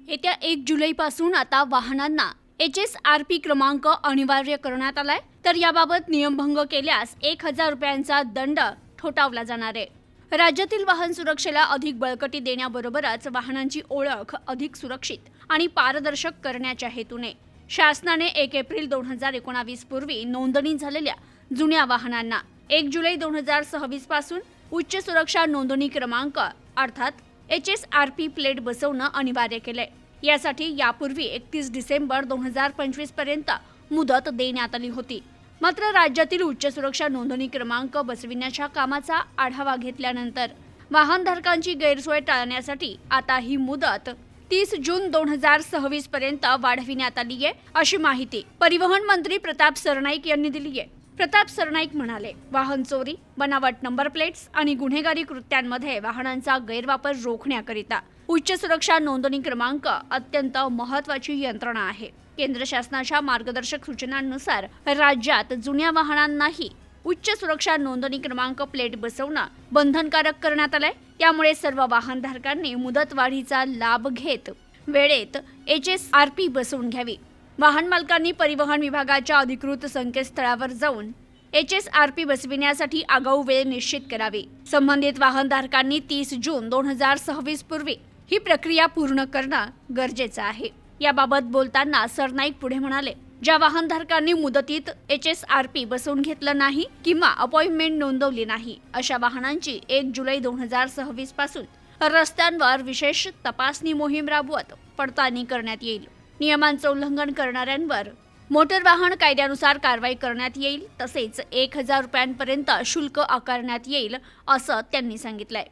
येत्या 1 जुलैपासून आता वाहनांना HSRP क्रमांक अनिवार्य करण्यात आलाय, तर याबाबत नियमभंग केल्यास 1000 रुपयांचा दंड ठोठावला जाणार आहे। राज्यातील वाहन सुरक्षेला अधिक बळकटी देण्याबरोबरच वाहनांची ओळख अधिक सुरक्षित आणि पारदर्शक करण्याच्या हेतूने शासनाने 1 एप्रिल 2019 पूर्वी नोंदणी झालेल्या जुन्या वाहनांना 1 जुलै 2026 पासून उच्च सुरक्षा नोंदणी क्रमांक अर्थात HSRP प्लेट बसवणं अनिवार्य केलंय। यासाठी यापूर्वी 31 डिसेंबर 2025 पर्यंत मुदत देण्यात आली होती। मात्र राज्यातील उच्च सुरक्षा नोंदणी क्रमांक बसविण्याच्या कामाचा आढावा घेतल्यानंतर वाहनधारकांची गैरसोय टाळण्यासाठी आता ही मुदत 30 जून 2026 पर्यंत वाढविण्यात आली आहे, अशी माहिती परिवहन मंत्री प्रताप सरनाईक यांनी दिली आहे। प्रताप सरनाईक म्हणाले, वाहन चोरी, बनावट नंबर प्लेट्स आणि गुन्हेगारी कृत्यांमध्ये वाहनांचा गैरवापर रोखण्याकरिता उच्च सुरक्षा नोंदणी क्रमांक अत्यंत महत्त्वाची यंत्रणा आहे। केंद्र शासनाच्या मार्गदर्शक सूचनांनुसार राज्यात जुन्या वाहनांनाही उच्च सुरक्षा नोंदणी क्रमांक प्लेट बसवणं बंधनकारक करण्यात आलंय। त्यामुळे सर्व वाहनधारकांनी मुदतवाढीचा लाभ घेत वेळेत HSRP बसवून घ्यावी। वाहन मालकांनी परिवहन विभागाच्या अधिकृत संकेतस्थळावर जाऊन HSRP बसविण्यासाठी आगाऊ वेळ निश्चित करावी। संबंधित वाहनधारकांनी 30 जून 2026 पूर्वी ही प्रक्रिया पूर्ण करणं गरजेचं आहे। याबाबत बोलताना सरनाईक पुढे म्हणाले, ज्या वाहनधारकांनी मुदतीत HSRP बसवून घेतलं नाही किंवा अपॉइंटमेंट नोंदवली नाही, अशा वाहनांची 1 जुलै 2026 पासून रस्त्यांवर विशेष तपासणी मोहीम राबवत पडताळणी करण्यात येईल। नियमांचं उल्लंघन करणाऱ्यांवर मोटर वाहन कायद्यानुसार कारवाई करण्यात येईल, तसेच 1000 रुपयांपर्यंत शुल्क आकारण्यात येईल, असं त्यांनी सांगितलंय।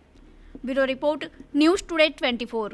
Bureau report, news today 24।